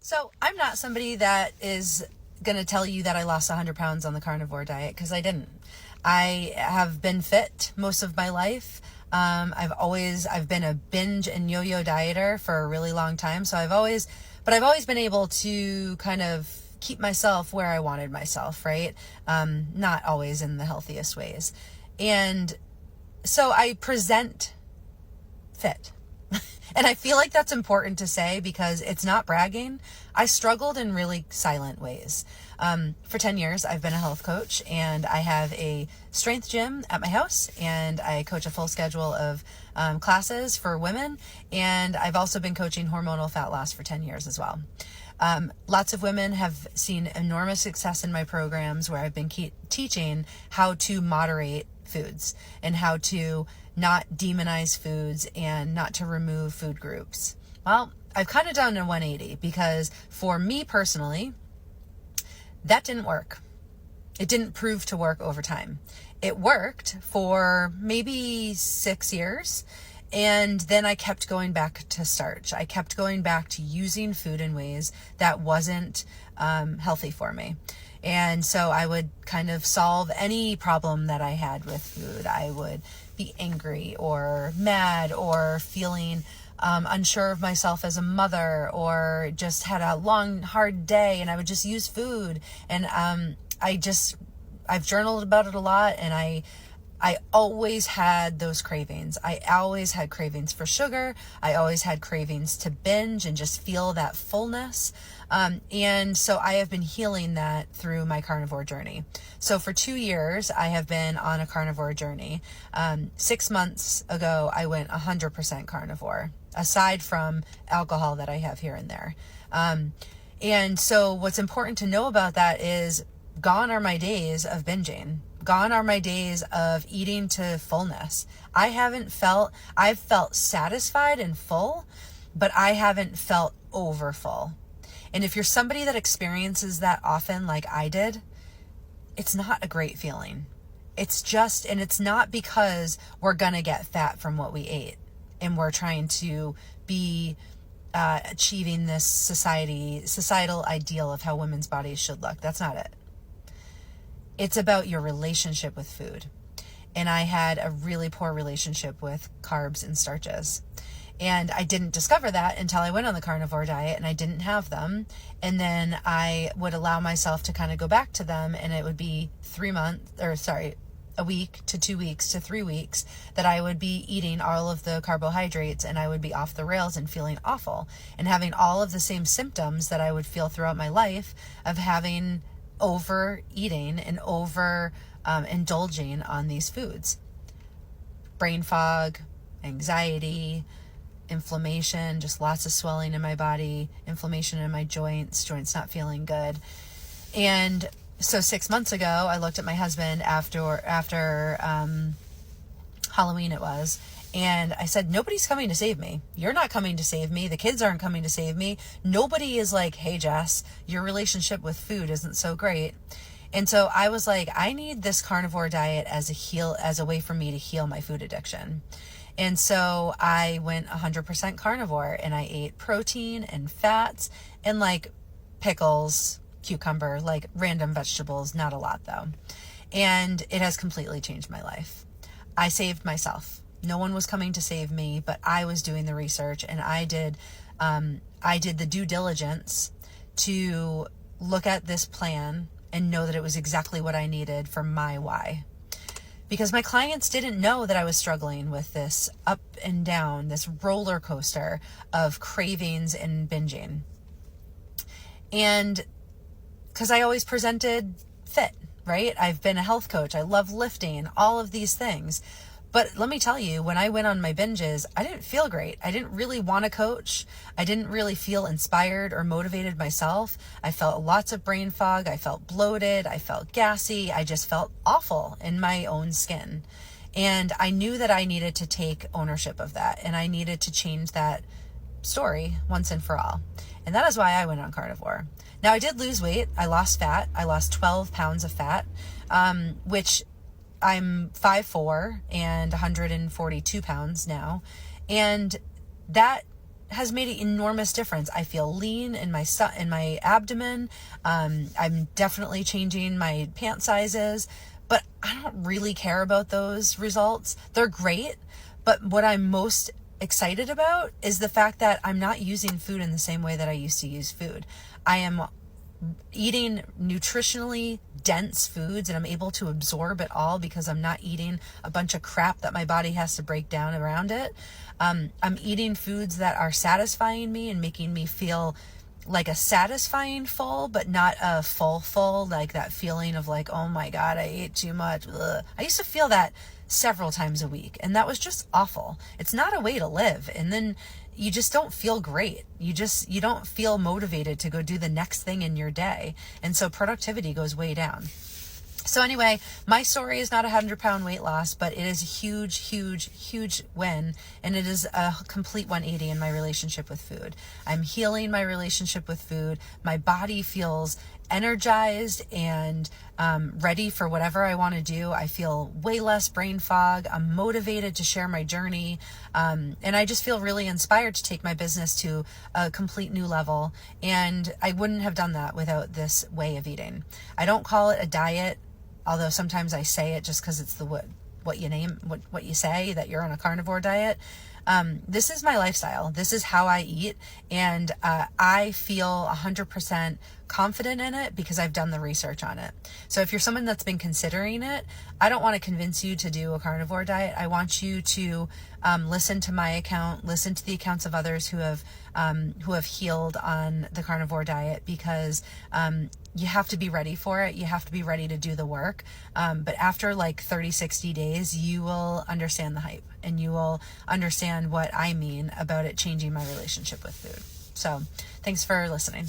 So I'm not somebody that is going to tell you that I lost 100 pounds on the carnivore diet, because I didn't. I have been fit most of my life. I've been a binge and yo-yo dieter for a really long time. So I've always been able to kind of keep myself where I wanted myself, right? Not always in the healthiest ways. And so I present fit. And I feel like that's important to say because it's not bragging. I struggled in really silent ways. For 10 years, I've been a health coach, and I have a strength gym at my house, and I coach a full schedule of classes for women. And I've also been coaching hormonal fat loss for 10 years as well. Lots of women have seen enormous success in my programs where I've been teaching how to moderate foods and how to not demonize foods and not to remove food groups. Well, I've kind of done a 180 because for me personally, that didn't work. It didn't prove to work over time. It worked for maybe 6 years. And then I kept going back to starch. I kept going back to using food in ways that wasn't healthy for me. And so I would kind of solve any problem that I had with food. I would be angry or mad or feeling unsure of myself as a mother, or just had a long, hard day, and I would just use food. And I've journaled about it a lot, and I always had those cravings. I always had cravings for sugar. I always had cravings to binge and just feel that fullness. And so I have been healing that through my carnivore journey. So for 2 years, I have been on a carnivore journey. 6 months ago, I went 100% carnivore, aside from alcohol that I have here and there. And so what's important to know about that is gone are my days of binging. Gone are my days of eating to fullness. I've felt satisfied and full, but I haven't felt over full. And if you're somebody that experiences that often, like I did, it's not a great feeling. And it's not because we're going to get fat from what we ate and we're trying to be achieving this societal ideal of how women's bodies should look. That's not it. It's about your relationship with food. And I had a really poor relationship with carbs and starches. And I didn't discover that until I went on the carnivore diet and I didn't have them. And then I would allow myself to kind of go back to them, and it would be a week to 2 weeks to 3 weeks that I would be eating all of the carbohydrates, and I would be off the rails and feeling awful and having all of the same symptoms that I would feel throughout my life of having overeating and indulging on these foods. Brain fog, anxiety, inflammation, just lots of swelling in my body, inflammation in my joints not feeling good. And so 6 months ago, I looked at my husband after Halloween it was, and I said, nobody's coming to save me. You're not coming to save me. The kids aren't coming to save me. Nobody is like, hey, Jess, your relationship with food isn't so great. And so I was like, I need this carnivore diet as a way for me to heal my food addiction. And so I went 100% carnivore, and I ate protein and fats and like pickles, cucumber, like random vegetables, not a lot though. And it has completely changed my life. I saved myself. No one was coming to save me, but I was doing the research, and I did the due diligence to look at this plan and know that it was exactly what I needed for my why. Because my clients didn't know that I was struggling with this up and down, this roller coaster of cravings and binging. And because I always presented fit, right? I've been a health coach. I love lifting, all of these things. But let me tell you, when I went on my binges, I didn't feel great. I didn't really want to coach. I didn't really feel inspired or motivated myself. I felt lots of brain fog. I felt bloated. I felt gassy. I just felt awful in my own skin. And I knew that I needed to take ownership of that, and I needed to change that story once and for all. And that is why I went on carnivore. Now, I did lose weight. I lost fat. I lost 12 pounds of fat, which I'm 5'4" and 142 pounds now. And that has made an enormous difference. I feel lean in my abdomen. I'm definitely changing my pant sizes, but I don't really care about those results. They're great, but what I'm most excited about is the fact that I'm not using food in the same way that I used to use food. I am eating nutritionally dense foods and I'm able to absorb it all because I'm not eating a bunch of crap that my body has to break down around it. I'm eating foods that are satisfying me and making me feel like a satisfying full, but not a full, like that feeling of like, oh my God, I ate too much. Ugh. I used to feel that several times a week, and that was just awful. It's not a way to live. And then you just don't feel great. You don't feel motivated to go do the next thing in your day. And so productivity goes way down. So anyway, my story is not 100-pound weight loss, but it is a huge win. And it is a complete 180 in my relationship with food. I'm healing my relationship with food. My body feels energized and ready for whatever I want to do. I feel way less brain fog. I'm motivated to share my journey. And I just feel really inspired to take my business to a complete new level. And I wouldn't have done that without this way of eating. I don't call it a diet, although sometimes I say it just because it's what you say, that you're on a carnivore diet. This is my lifestyle. This is how I eat. And I feel 100% confident in it because I've done the research on it. So if you're someone that's been considering it, I don't want to convince you to do a carnivore diet. I want you to listen to my account, listen to the accounts of others who have healed on the carnivore diet, because you have to be ready for it. You have to be ready to do the work. But after like 30, 60 days, you will understand the hype and you will understand what I mean about it changing my relationship with food. So thanks for listening.